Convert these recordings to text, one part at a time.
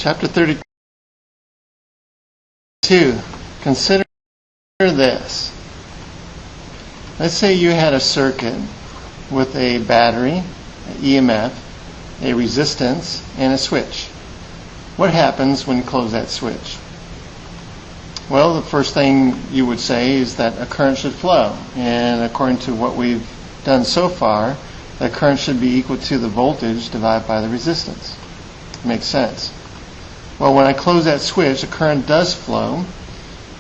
Chapter 32. Consider this. Let's say you had a circuit with a battery, an EMF, a resistance, and a switch. What happens when you close that switch? Well, the first thing you would say is that a current should flow. And according to what we've done so far, that current should be equal to the voltage divided by the resistance. Makes sense. Well, when I close that switch, the current does flow,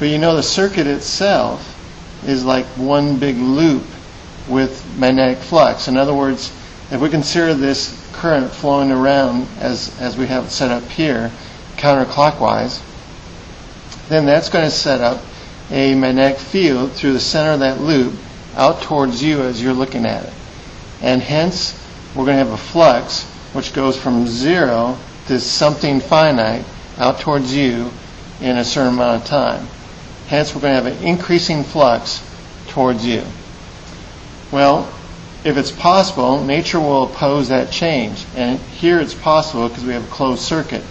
but you know the circuit itself is like one big loop with magnetic flux. In other words, if we consider this current flowing around as we have it set up here, counterclockwise, then that's going to set up a magnetic field through the center of that loop out towards you as you're looking at it. And hence, we're going to have a flux which goes from 0 to something finite out towards you in a certain amount of time. Hence, we're going to have an increasing flux towards you. Well, if it's possible, nature will oppose that change. And here it's possible because we have a closed circuit.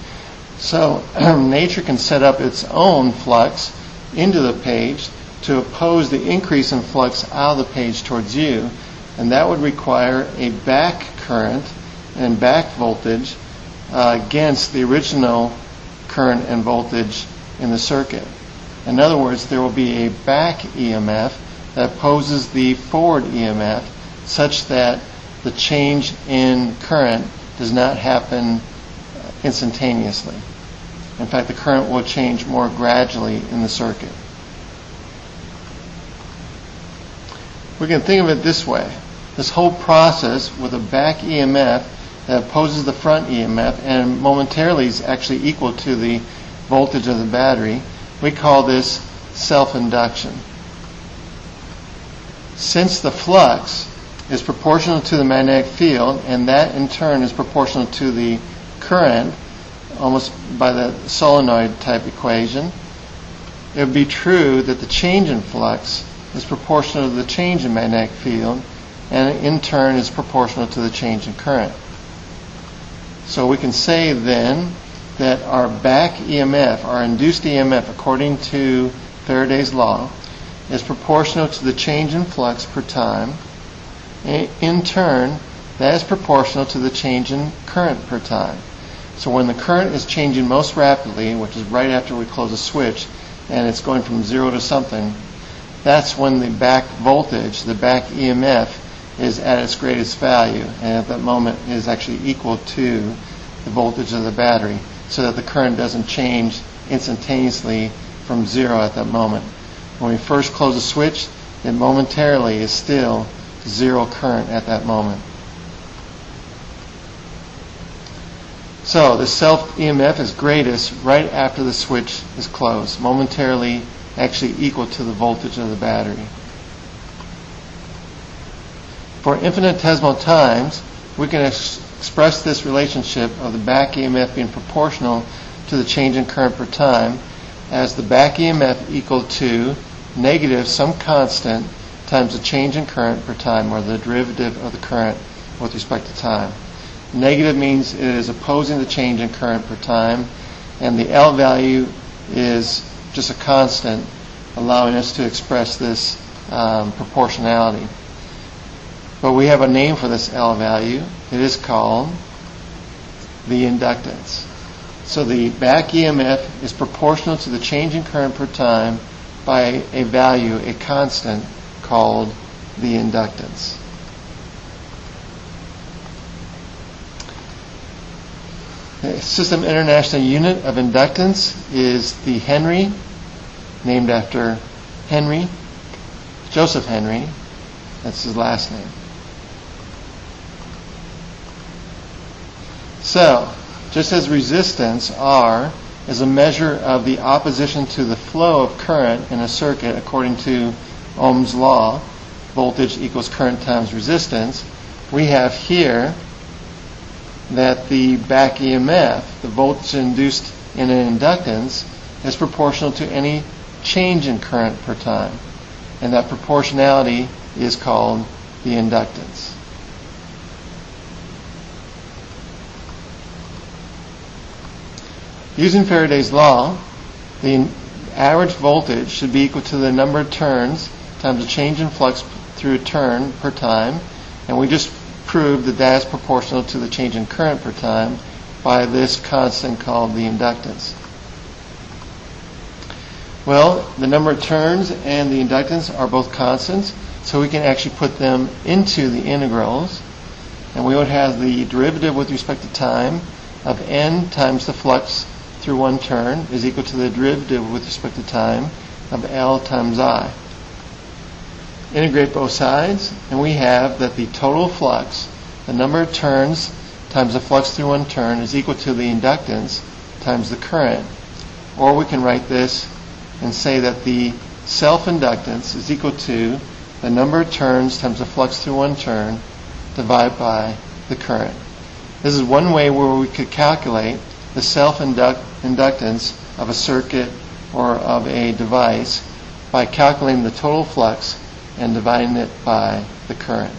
So nature can set up its own flux into the page to oppose the increase in flux out of the page towards you. And that would require a back current and back voltage against the original current and voltage in the circuit. In other words, there will be a back EMF that opposes the forward EMF such that the change in current does not happen instantaneously. In fact, the current will change more gradually in the circuit. We can think of it this way. This whole process with a back EMF that opposes the front EMF and momentarily is actually equal to the voltage of the battery, we call this self-induction. Since the flux is proportional to the magnetic field, and that in turn is proportional to the current, almost by the solenoid type equation, it would be true that the change in flux is proportional to the change in magnetic field, and in turn is proportional to the change in current. So we can say then that our back EMF, our induced EMF, according to Faradays Law, is proportional to the change in flux per time. And in turn, that is proportional to the change in current per time. So when the current is changing most rapidly, which is right after we close a switch, and it's going from 0 to something, that's when the back voltage, the back EMF, is at its greatest value, and at that moment is actually equal to the voltage of the battery, so that the current doesn't change instantaneously from 0 at that moment. When we first close a switch, it momentarily is still 0 current at that moment. So the self EMF is greatest right after the switch is closed, momentarily actually equal to the voltage of the battery. For infinitesimal times, we can express this relationship of the back EMF being proportional to the change in current per time as the back EMF equal to negative some constant times the change in current per time, or the derivative of the current with respect to time. Negative means it is opposing the change in current per time, and the L value is just a constant, allowing us to express this proportionality. But we have a name for this L value. It is called the inductance. So the back EMF is proportional to the change in current per time by a value, a constant, called the inductance. The System International Unit of Inductance is the Henry, named after Henry, Joseph Henry. That's his last name. So, just as resistance, R, is a measure of the opposition to the flow of current in a circuit according to Ohm's law, voltage equals current times resistance, we have here that the back EMF, the voltage induced in an inductance, is proportional to any change in current per time. And that proportionality is called the inductance. Using Faraday's law, the average voltage should be equal to the number of turns times the change in flux through a turn per time, and we just proved that that is proportional to the change in current per time by this constant called the inductance. Well, the number of turns and the inductance are both constants, so we can actually put them into the integrals, and we would have the derivative with respect to time of n times the flux through one turn is equal to the derivative with respect to time of L times I. Integrate both sides, and we have that the total flux, the number of turns times the flux through one turn, is equal to the inductance times the current. Or we can write this and say that the self-inductance is equal to the number of turns times the flux through one turn divided by the current. This is one way where we could calculate the self-inductance of a circuit or of a device by calculating the total flux and dividing it by the current.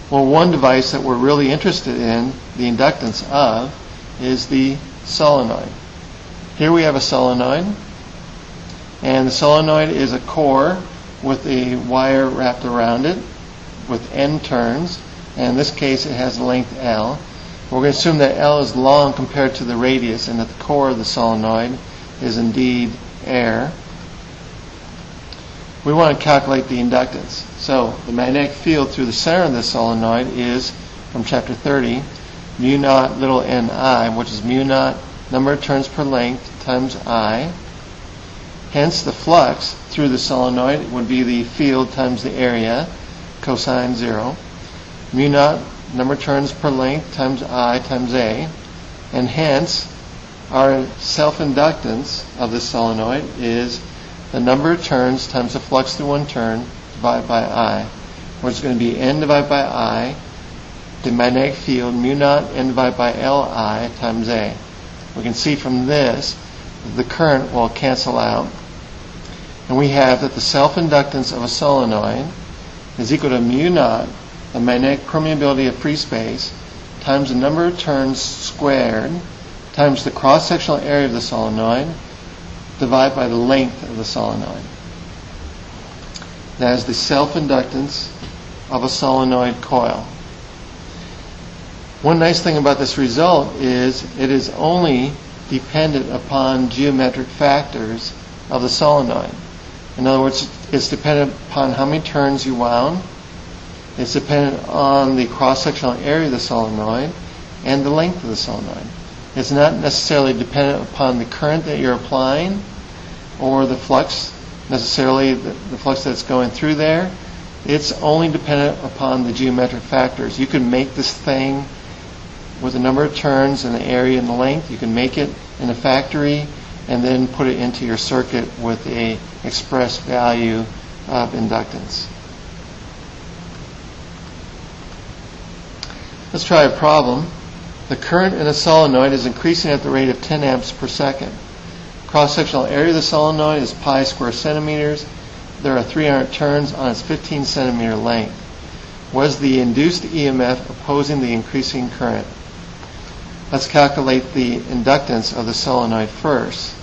Well, one device that we're really interested in the inductance of is the solenoid. Here we have a solenoid, and the solenoid is a core with a wire wrapped around it with n turns, and in this case it has a length L. We're going to assume that L is long compared to the radius, and that the core of the solenoid is indeed air. We want to calculate the inductance. So the magnetic field through the center of the solenoid is, from chapter 30, mu naught little ni, which is mu naught number of turns per length times I. Hence the flux through the solenoid would be the field times the area, cosine 0. Mu naught number of turns per length times I times A. And hence our self-inductance of the solenoid is the number of turns times the flux through one turn divided by I, which is going to be n divided by I, the magnetic field mu naught n divided by Li times A. We can see from this that the current will cancel out, and we have that the self-inductance of a solenoid is equal to mu naught, the magnetic permeability of free space, times the number of turns squared, times the cross-sectional area of the solenoid, divided by the length of the solenoid. That is the self-inductance of a solenoid coil. One nice thing about this result is it is only dependent upon geometric factors of the solenoid. In other words, it's dependent upon how many turns you wound. It's dependent on the cross-sectional area of the solenoid and the length of the solenoid. It's not necessarily dependent upon the current that you're applying or the flux, necessarily the flux that's going through there. It's only dependent upon the geometric factors. You can make this thing with the number of turns and the area and the length. You can make it in a factory and then put it into your circuit with a express value of inductance. Let's try a problem. The current in a solenoid is increasing at the rate of 10 amps per second. Cross-sectional area of the solenoid is pi square centimeters. There are 300 turns on its 15 centimeter length. What is the induced EMF opposing the increasing current? Let's calculate the inductance of the solenoid first.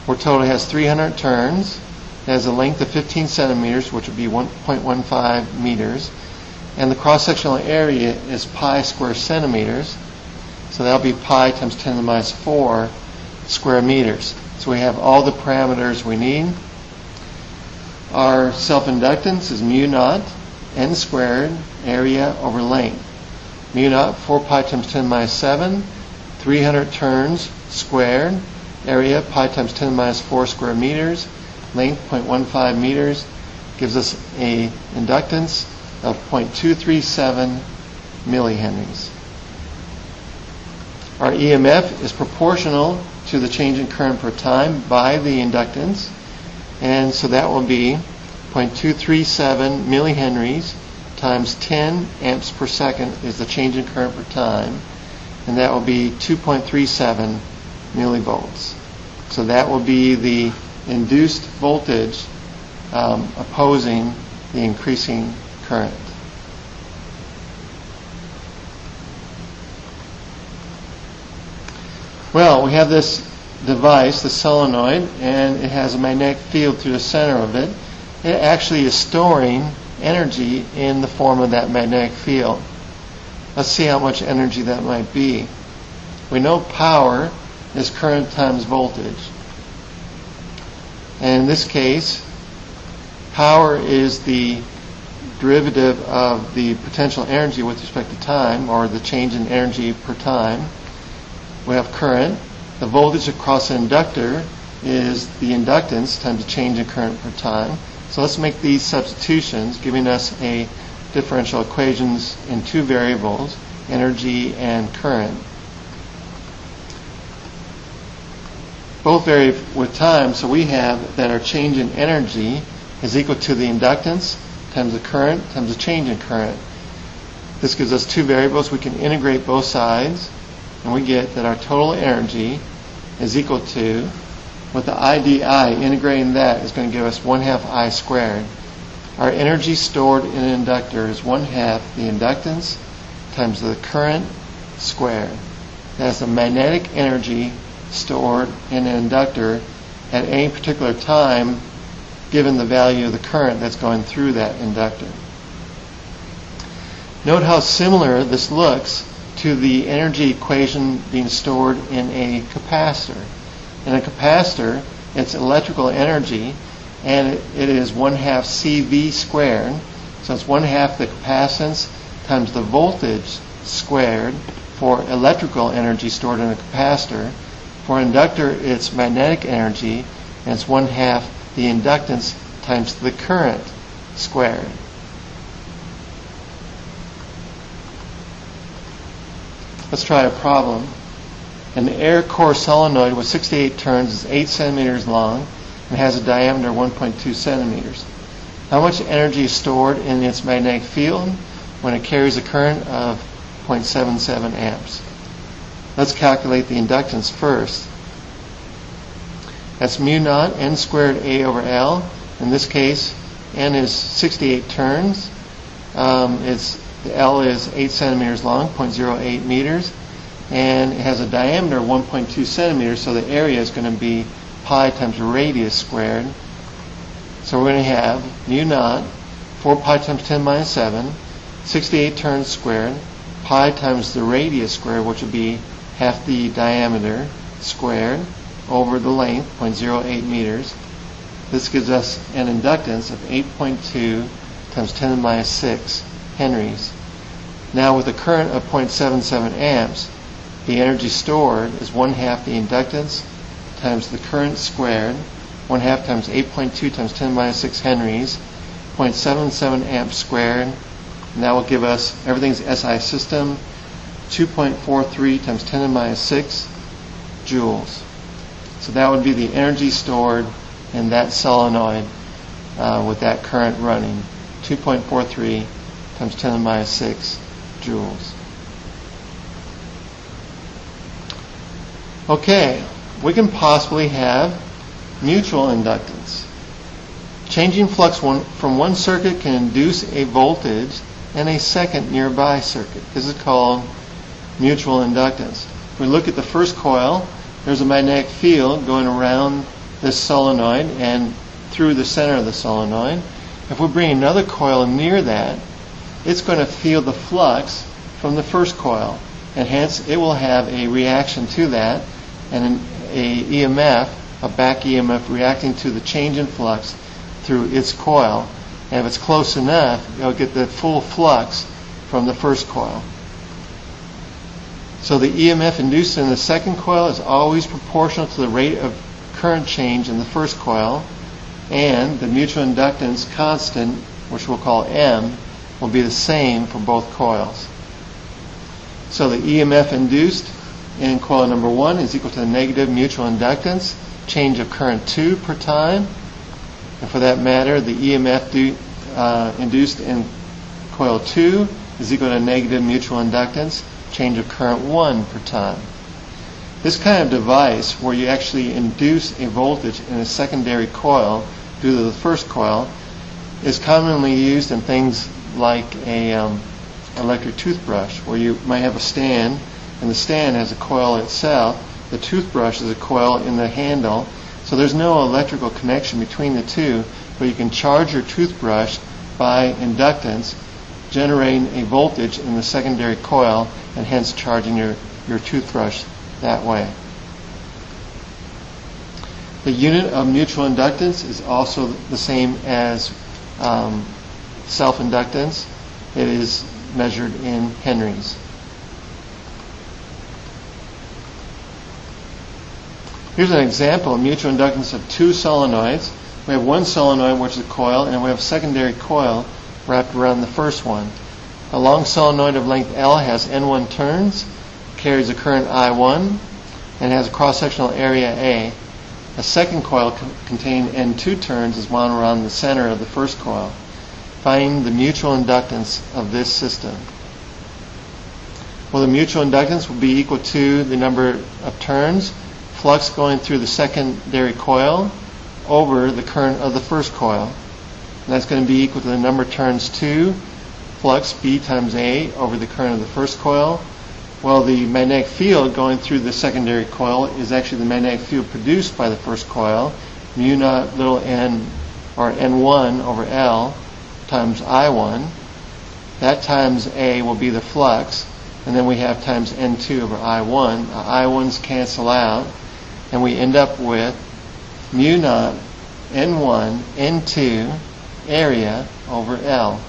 We're told it has 300 turns. It has a length of 15 centimeters, which would be 1.15 meters. And the cross-sectional area is pi square centimeters. So that'll be pi times 10 to the minus 4 square meters. So we have all the parameters we need. Our self-inductance is mu naught n squared area over length. Mu naught 4 pi times 10 to the minus 7, 300 turns squared, area pi times 10 to the minus 4 square meters, length 0.15 meters, gives us a inductance of 0.237 millihenries. Our EMF is proportional to the change in current per time by the inductance, and so that will be 0.237 millihenries times 10 amps per second is the change in current per time, and that will be 2.37 millivolts. So that will be the induced voltage opposing the increasing current. Well, we have this device, the solenoid, and it has a magnetic field through the center of it. It actually is storing energy in the form of that magnetic field. Let's see how much energy that might be. We know power is current times voltage. And in this case, power is the derivative of the potential energy with respect to time, or the change in energy per time. We have current. The voltage across the inductor is the inductance times the change in current per time. So let's make these substitutions, giving us a differential equations in two variables, energy and current. Both vary with time, so we have that our change in energy is equal to the inductance times the current times the change in current. This gives us two variables. We can integrate both sides, and we get that our total energy is equal to, with the IDI, integrating that is going to give us 1/2 I squared. Our energy stored in an inductor is 1/2 the inductance times the current squared. That's the magnetic energy stored in an inductor at any particular time, given the value of the current that's going through that inductor. Note how similar this looks to the energy equation being stored in a capacitor. In a capacitor, it's electrical energy, and it is 1/2 CV squared. So it's 1/2 the capacitance times the voltage squared for electrical energy stored in a capacitor. For inductor, it's magnetic energy, and it's 1/2 the inductance times the current squared. Let's try a problem. An air core solenoid with 68 turns is 8 centimeters long and has a diameter of 1.2 centimeters. How much energy is stored in its magnetic field when it carries a current of 0.77 amps? Let's calculate the inductance first. That's mu naught n squared A over L. In this case, n is 68 turns. The L is 8 centimeters long, 0.08 meters, and it has a diameter of 1.2 centimeters, so the area is going to be pi times the radius squared. So we're going to have mu naught, 4 pi times 10 minus 7, 68 turns squared, pi times the radius squared, which would be half the diameter squared, over the length, 0.08 meters. This gives us an inductance of 8.2 times 10 to the minus 6 henries. Now with a current of 0.77 amps, the energy stored is 1/2 the inductance times the current squared, 1/2 times 8.2 times 10 to the minus 6 henries, 0.77 amps squared. And that will give us, everything's SI system, 2.43 times 10 to the minus 6 joules. So that would be the energy stored in that solenoid with that current running, 2.43 times 10 to the minus 6 joules. Okay, we can possibly have mutual inductance. Changing flux from one circuit can induce a voltage in a second nearby circuit. This is called mutual inductance. If we look at the first coil, there's a magnetic field going around this solenoid and through the center of the solenoid. If we bring another coil near that, it's going to feel the flux from the first coil, and hence it will have a reaction to that, and a EMF, a back EMF reacting to the change in flux through its coil. And if it's close enough, you'll get the full flux from the first coil. So the EMF induced in the second coil is always proportional to the rate of current change in the first coil, and the mutual inductance constant, which we'll call M, will be the same for both coils. So the EMF induced in coil number 1 is equal to the negative mutual inductance, change of current 2 per time. And for that matter, the EMF induced in coil 2 is equal to negative mutual inductance, change of current 1 per time. This kind of device, where you actually induce a voltage in a secondary coil due to the first coil, is commonly used in things like a electric toothbrush, where you might have a stand, and the stand has a coil itself, the toothbrush is a coil in the handle. So there's no electrical connection between the two, but you can charge your toothbrush by inductance, generating a voltage in the secondary coil, and hence charging your toothbrush that way. The unit of mutual inductance is also the same as self-inductance. It is measured in henries. Here's an example of mutual inductance of two solenoids. We have one solenoid, which is a coil, and we have a secondary coil wrapped around the first one. A long solenoid of length L has N1 turns, carries a current I1, and has a cross-sectional area A. A second coil containing N2 turns is wound around the center of the first coil. Find the mutual inductance of this system. Well, the mutual inductance will be equal to the number of turns, flux going through the secondary coil over the current of the first coil. And that's going to be equal to the number of turns 2, flux B times A over the current of the first coil. Well, the magnetic field going through the secondary coil is actually the magnetic field produced by the first coil, mu naught little n, or N1 over L times I1. That times A will be the flux, and then we have times N2 over I1. The I1s cancel out, and we end up with mu naught N1 N2 area over L.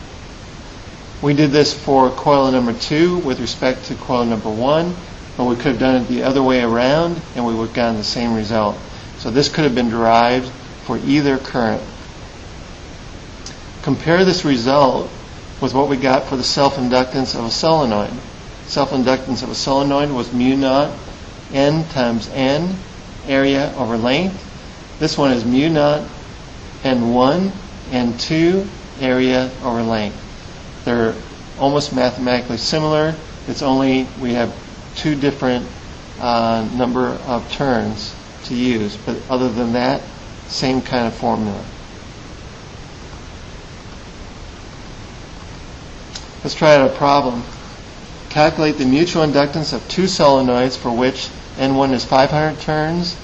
We did this for coil number 2 with respect to coil number 1, but we could have done it the other way around and we would have gotten the same result. So this could have been derived for either current. Compare this result with what we got for the self-inductance of a solenoid. Self-inductance of a solenoid was mu naught N times N area over length. This one is mu naught N1 N2 area over length. They're almost mathematically similar. It's only we have two different number of turns to use, but other than that, same kind of formula. Let's try out a problem. Calculate the mutual inductance of two solenoids for which N1 is 500 turns,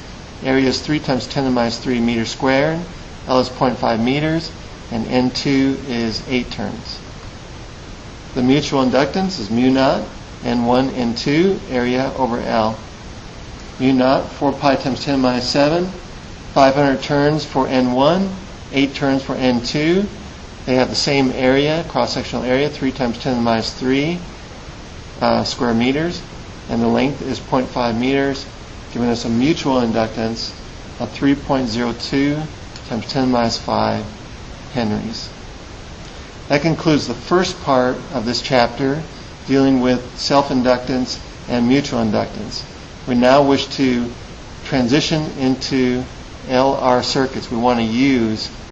area is 3 times 10 to the minus 3 meters squared, L is 0.5 meters, and N2 is 8 turns. The mutual inductance is mu naught N1 N2 area over L. Mu naught 4 pi times 10 minus 7, 500 turns for N1, 8 turns for N2. They have the same area, cross-sectional area, 3 times 10 to the minus 3 square meters, and the length is 0.5 meters, giving us a mutual inductance of 3.02 times 10 to the minus 5 henries. That concludes the first part of this chapter dealing with self-inductance and mutual inductance. We now wish to transition into LR circuits. We want to use